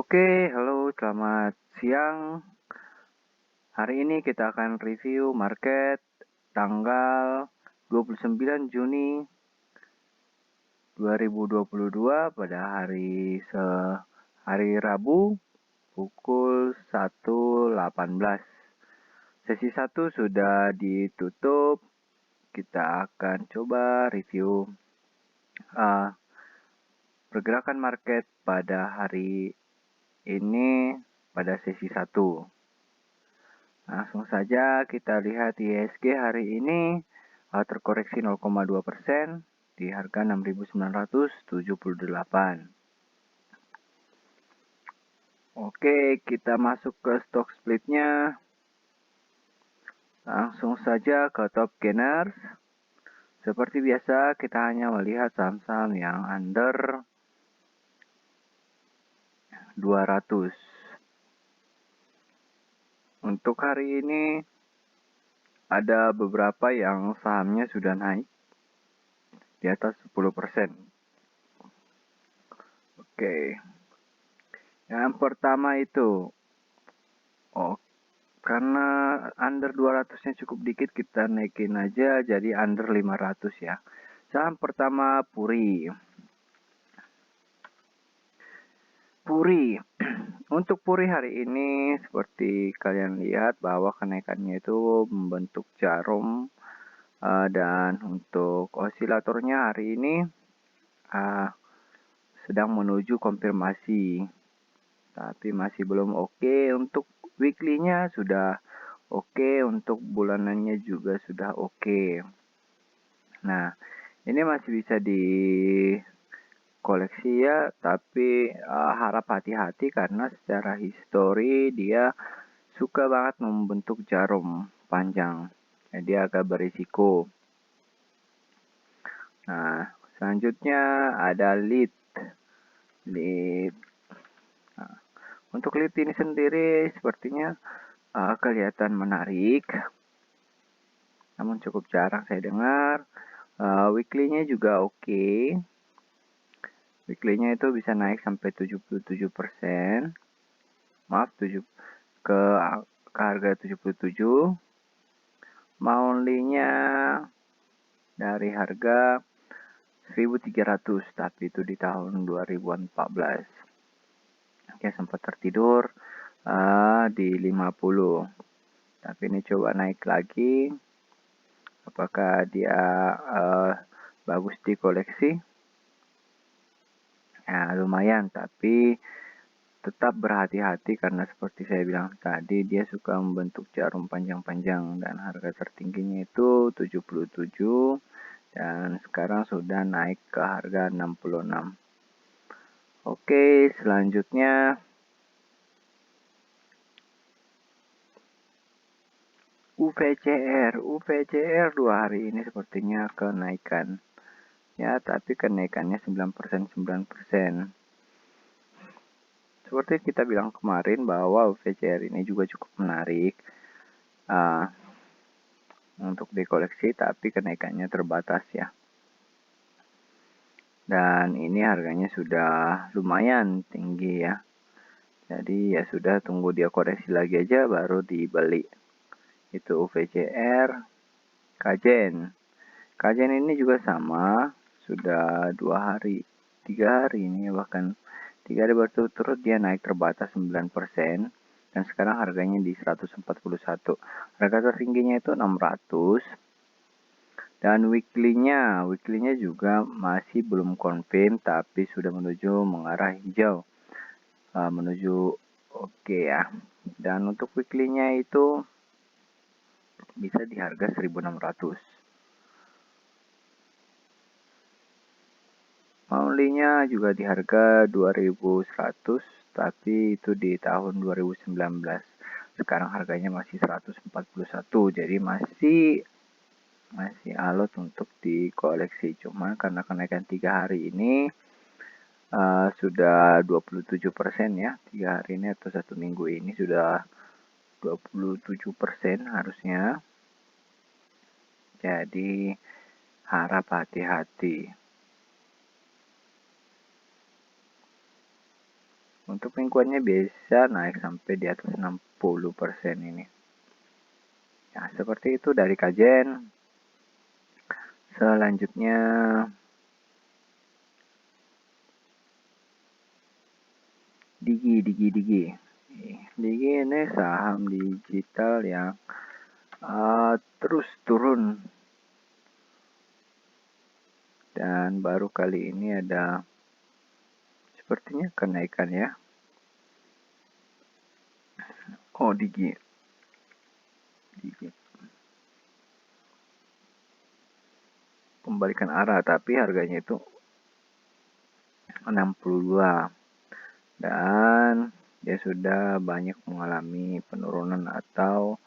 Oke, halo, selamat siang. Hari ini kita akan review market tanggal 29 Juni 2022 pada hari Rabu pukul 1.18. Sesi 1 sudah ditutup. Kita akan coba review pergerakan market pada hari ini pada sesi 1. Langsung saja kita lihat IHSG hari ini terkoreksi 0,2% di harga 6.978. Oke, kita masuk ke stock splitnya. Langsung saja ke top gainers. Seperti biasa kita hanya melihat saham-saham yang under 200. Untuk hari ini ada beberapa yang sahamnya sudah naik di atas 10%. Oke. Yang pertama itu karena under 200-nya cukup dikit, kita naikin aja jadi under 500 ya. Saham pertama Puri. Untuk Puri hari ini seperti kalian lihat bahwa kenaikannya itu membentuk jarum, dan untuk osilatornya hari ini sedang menuju konfirmasi, tapi masih belum oke. Untuk weekly-nya sudah oke, untuk bulanannya juga sudah oke. Nah, ini masih bisa dikoleksi ya, tapi harap hati-hati karena secara histori dia suka banget membentuk jarum panjang. Jadi agak berisiko. Nah, selanjutnya ada lead. Nah, untuk lead ini sendiri sepertinya kelihatan menarik, namun cukup jarang saya dengar. Weekly-nya juga oke. Weekly-nya itu bisa naik sampai 77%. Maaf, ke harga 77. Monthly-nya dari harga 1.300, tapi itu di tahun 2014. Oke, sempat tertidur di 50. Tapi ini coba naik lagi. Apakah dia bagus di koleksi? Ya, lumayan, tapi tetap berhati-hati karena seperti saya bilang tadi, dia suka membentuk jarum panjang-panjang dan harga tertingginya itu 77 dan sekarang sudah naik ke harga 66. Oke, selanjutnya UVCR 2 hari ini sepertinya kenaikan. Ya, tapi kenaikannya 9%. Seperti kita bilang kemarin bahwa UVCR ini juga cukup menarik untuk dikoleksi, tapi kenaikannya terbatas ya. Dan ini harganya sudah lumayan tinggi ya. Jadi ya sudah, tunggu dia koreksi lagi aja baru dibeli. Itu UVCR. Kajen ini juga sama, sudah 3 hari ini, bahkan 3 hari berturut-turut dia naik terbatas 9%, dan sekarang harganya di 141. Harga tertingginya itu 600. Dan weekly-nya juga masih belum confirm, tapi sudah menuju mengarah hijau, menuju oke ya. Dan untuk weekly-nya itu bisa di harga 1.600. Monthly-nya juga di harga 2.100, tapi itu di tahun 2019. Sekarang harganya masih 141, jadi masih alot untuk dikoleksi. Cuma karena kenaikan 3 hari ini sudah 27% ya. 3 hari ini atau 1 minggu ini sudah 27% harusnya. Jadi harap hati-hati. Untuk mingguannya bisa naik sampai di atas 60% ini. Nah, seperti itu dari kajian. Selanjutnya Digi. Digi ini saham digital yang terus turun, dan baru kali ini ada sepertinya kenaikan ya. Oh, Digi pembalikan arah, tapi harganya itu 62, dan dia sudah banyak mengalami penurunan atau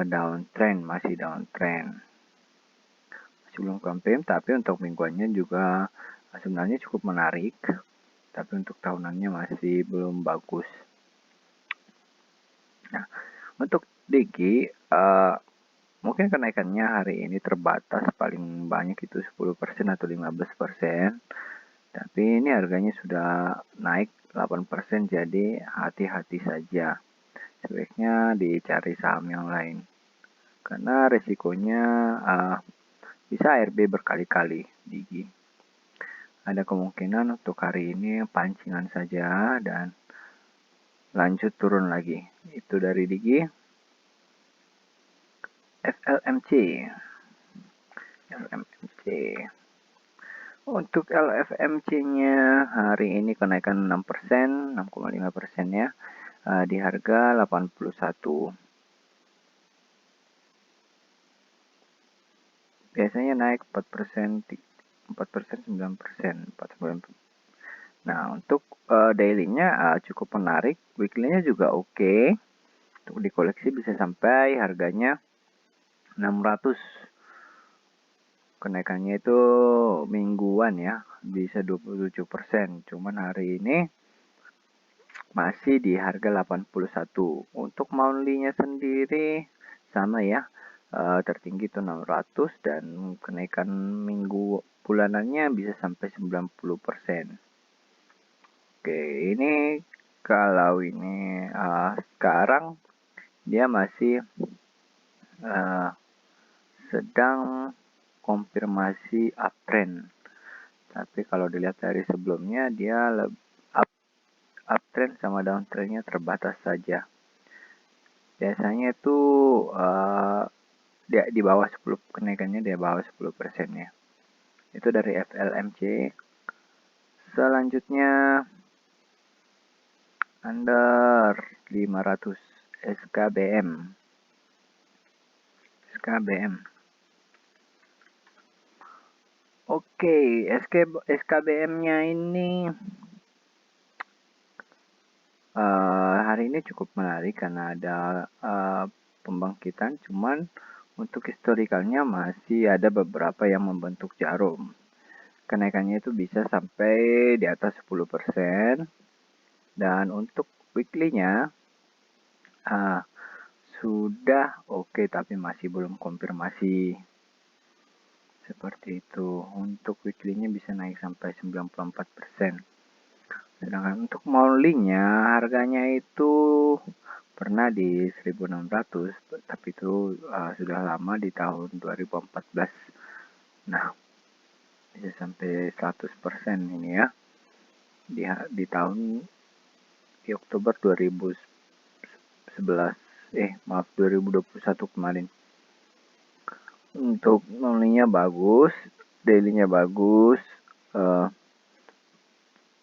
downtrend, masih downtrend, masih belum confirm. Tapi untuk mingguannya juga sebenarnya cukup menarik, tapi untuk tahunannya masih belum bagus. Nah, untuk Digi mungkin kenaikannya hari ini terbatas, paling banyak itu 10% atau 15%. Tapi ini harganya sudah naik 8%, jadi hati-hati saja. Sebaiknya dicari saham yang lain. Karena resikonya bisa ARB berkali-kali Digi. Ada kemungkinan untuk hari ini pancingan saja dan lanjut turun lagi. Itu dari Digi. FLMC. Untuk LFMC-nya hari ini kenaikan 6%, 6,5% ya, di harga 81. Biasanya naik 4%, 4%, 9%, 4%. Nah, untuk daily-nya cukup menarik, weekly-nya juga oke. Untuk dikoleksi bisa sampai harganya 600. Kenaikannya itu mingguan ya, bisa 27%. Cuman hari ini masih di harga 81. Untuk monthly-nya sendiri sama ya, tertinggi itu 600, dan kenaikan minggu bulanannya bisa sampai 90%. Oke, ini kalau ini sekarang dia masih sedang konfirmasi uptrend. Tapi kalau dilihat dari sebelumnya, dia uptrend sama downtrendnya terbatas saja. Biasanya itu dia di bawah 10, kenaikannya di bawah 10% ya. Itu dari FLMC. Selanjutnya under 500 SKBM. Oke, SKBM-nya ini hari ini cukup menarik karena ada pembangkitan, cuman untuk historikalnya masih ada beberapa yang membentuk jarum. Kenaikannya itu bisa sampai di atas 10%, dan untuk weekly-nya sudah oke, tapi masih belum konfirmasi. Seperti itu. Untuk weekly-nya bisa naik sampai 94%. Sedangkan untuk monthly-nya harganya itu pernah di 1600, tapi itu sudah lama, di tahun 2014. Nah, bisa sampai 100% ini ya. Di tahun di Oktober 2011, 2021 kemarin. Untuk monthly-nya bagus, daily-nya bagus,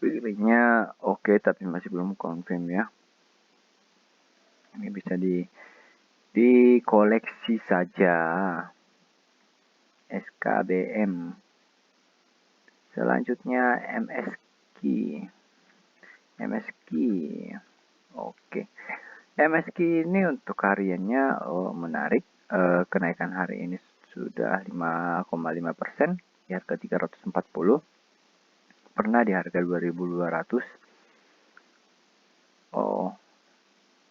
weekly-nya oke, tapi masih belum confirm ya. Ini bisa dikoleksi saja. SKBM. Selanjutnya MSQ. Oke. MSQ ini untuk hariannya menarik. Kenaikan hari ini sudah 5,5%, di harga 340. Pernah di harga 2200.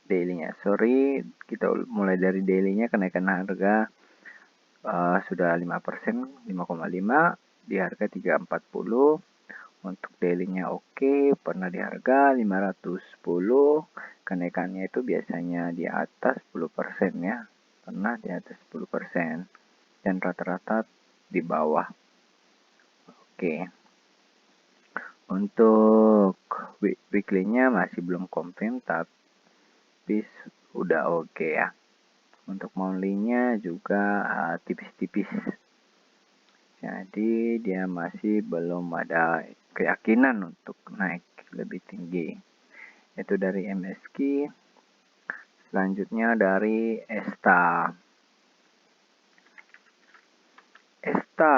Daily-nya, kita mulai dari daily-nya. Kenaikan harga sudah 5%, 5,5, di harga 340. Untuk daily-nya oke, pernah di harga 510. Kenaikannya itu biasanya di atas 10% ya. Pernah di atas 10% dan rata-rata di bawah. Oke. Untuk weekly-nya masih belum confirm tapi udah oke ya. Untuk monthly-nya juga tipis-tipis. Jadi dia masih belum ada keyakinan untuk naik lebih tinggi. Itu dari MSQ. Selanjutnya dari ESTA. ESTA,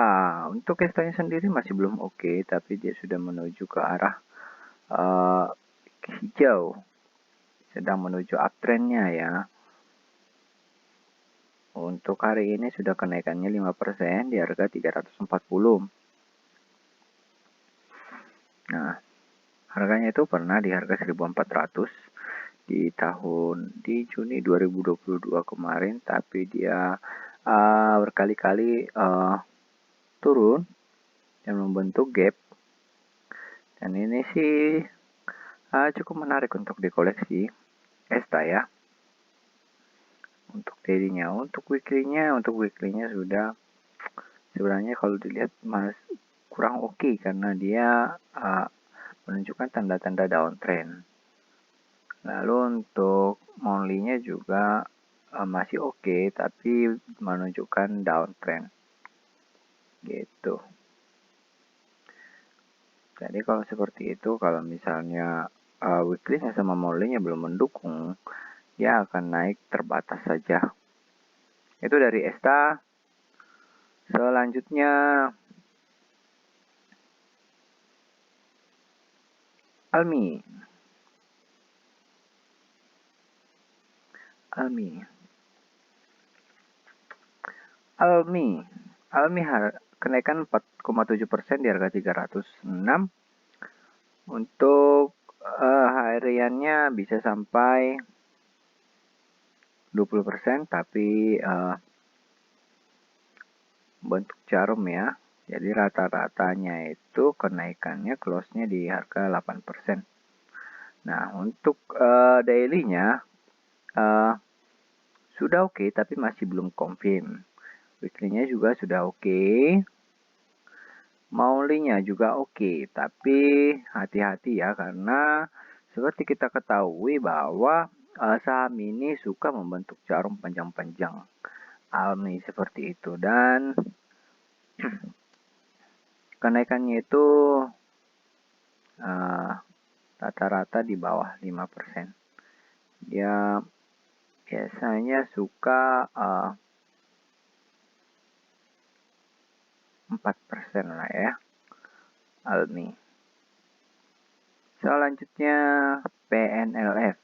untuk ESTA-nya sendiri masih belum oke, tapi dia sudah menuju ke arah hijau. Sedang menuju uptrend-nya ya. Untuk hari ini sudah kenaikannya 5% di harga 340. Nah, harganya itu pernah di harga 1400 di Juni 2022 kemarin, tapi dia berkali-kali turun dan membentuk gap. Dan ini sih cukup menarik untuk dikoleksi ESTA ya. Untuk daily-nya, untuk weekly-nya sudah sebenarnya kalau dilihat kurang oke karena dia menunjukkan tanda-tanda downtrend. Lalu untuk monthly-nya juga masih oke, tapi menunjukkan downtrend. Gitu. Jadi kalau seperti itu, kalau misalnya weekly-nya sama monthly-nya belum mendukung, dia akan naik terbatas saja. Itu dari ESTA. Selanjutnya Almi. Kenaikan 4,7% di harga 306. Untuk hariannya bisa sampai 20%, tapi bentuk jarum ya. Jadi rata-ratanya itu kenaikannya close-nya di harga 8%. Nah, untuk daily-nya sudah oke, tapi masih belum confirm. Weekly-nya juga sudah oke. Monthly-nya juga oke, tapi hati-hati ya karena seperti kita ketahui bahwa saham ini suka membentuk jarum panjang-panjang. Almi seperti itu dan kenaikannya itu rata-rata di bawah 5%. Dia biasanya suka 4% lah ya, Almi. Selanjutnya PNLF.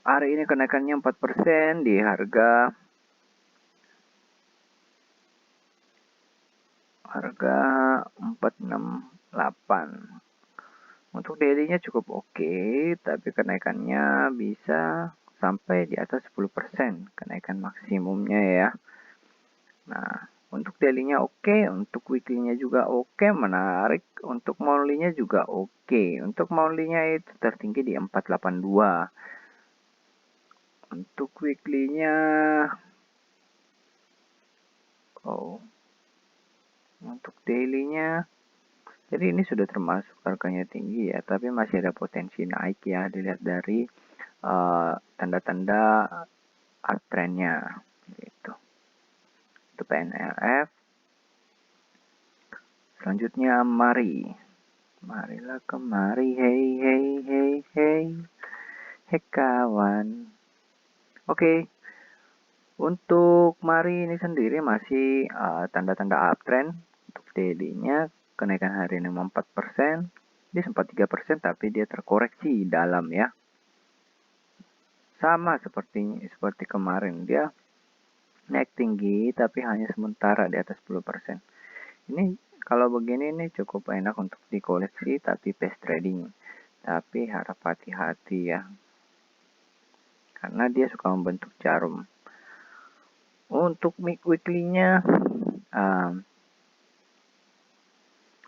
Hari ini kenaikannya 4% di harga 468. Untuk daily-nya cukup oke, tapi kenaikannya bisa sampai di atas 10%, kenaikan maksimumnya ya. Nah, untuk daily-nya oke, untuk weekly-nya juga oke, menarik. Untuk monthly-nya juga oke. Untuk monthly-nya itu tertinggi di 482. Untuk weekly-nya untuk daily-nya, jadi ini sudah termasuk harganya tinggi ya, tapi masih ada potensi naik ya, dilihat dari tanda-tanda uptrend-nya gitu. Itu PNLF. Selanjutnya marilah kemari, hey kawan. Oke. Untuk Mari ini sendiri masih tanda-tanda uptrend. Untuk daily-nya kenaikan hari ini 4%. Dia sempat 3% tapi dia terkoreksi dalam ya. Sama seperti kemarin, dia naik tinggi tapi hanya sementara di atas 10%. Ini kalau begini ini cukup enak untuk dikoleksi tapi pace trading. Tapi harap hati-hati ya. Karena dia suka membentuk jarum. Untuk weekly-nya,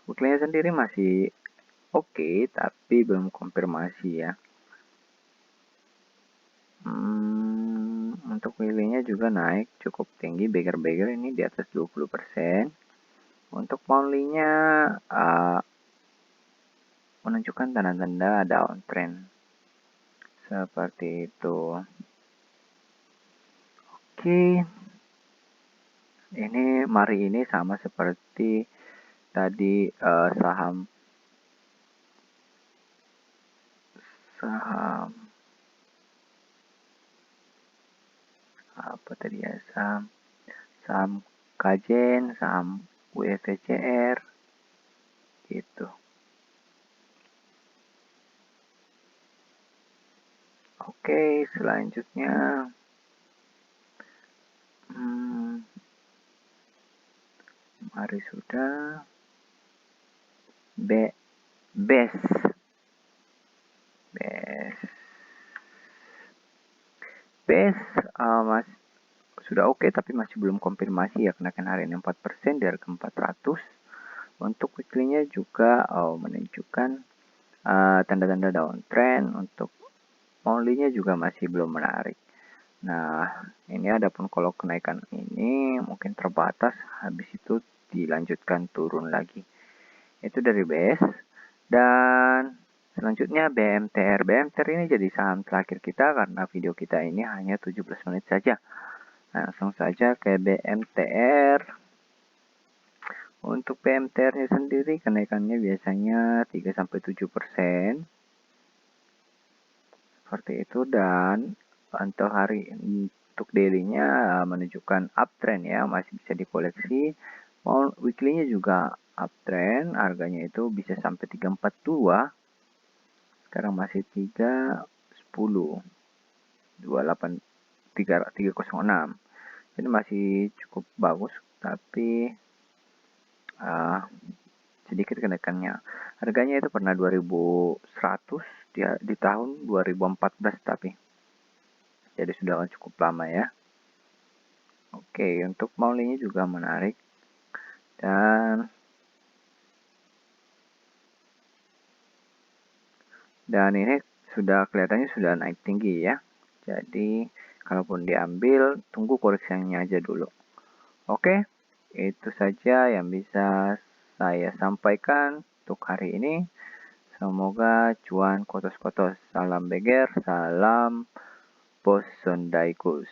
weekly-nya sendiri masih oke, tapi belum konfirmasi ya. Untuk weekly-nya juga naik cukup tinggi, beggar ini di atas 20%. Untuk monthly-nya menunjukkan tanda-tanda downtrend seperti itu. Oke, ini mari ini sama seperti tadi saham apa tadi ya, saham Kajen, saham WFCR gitu. Oke, selanjutnya mari sudah best mas sudah oke, tapi masih belum konfirmasi ya, kenaikan hari ini 4% di harga 400. Untuk weekly-nya juga menunjukkan tanda-tanda downtrend. Untuk monthly-nya juga masih belum menarik. Nah, ini adapun kalau kenaikan ini mungkin terbatas, habis itu dilanjutkan turun lagi. Itu dari BES. Dan selanjutnya BMTR. BMTR ini jadi saham terakhir kita karena video kita ini hanya 17 menit saja. Langsung saja ke BMTR. Untuk BMTR-nya sendiri kenaikannya biasanya 3-7%. Seperti itu, dan untuk daily-nya menunjukkan uptrend ya, masih bisa dikoleksi. Weekly-nya juga uptrend, harganya itu bisa sampai 342. Sekarang masih 310. 28 306. Ini masih cukup bagus, tapi sedikit kenaikannya. Harganya itu pernah 2100 di tahun 2014, tapi jadi sudah cukup lama ya. Oke, untuk monthly-nya juga menarik, dan ini sudah kelihatannya sudah naik tinggi ya. Jadi kalaupun diambil, tunggu koreksinya aja dulu. Oke, itu saja yang bisa saya sampaikan untuk hari ini. Semoga cuan kotos-kotos. Salam beger, salam Bos Sondaikus.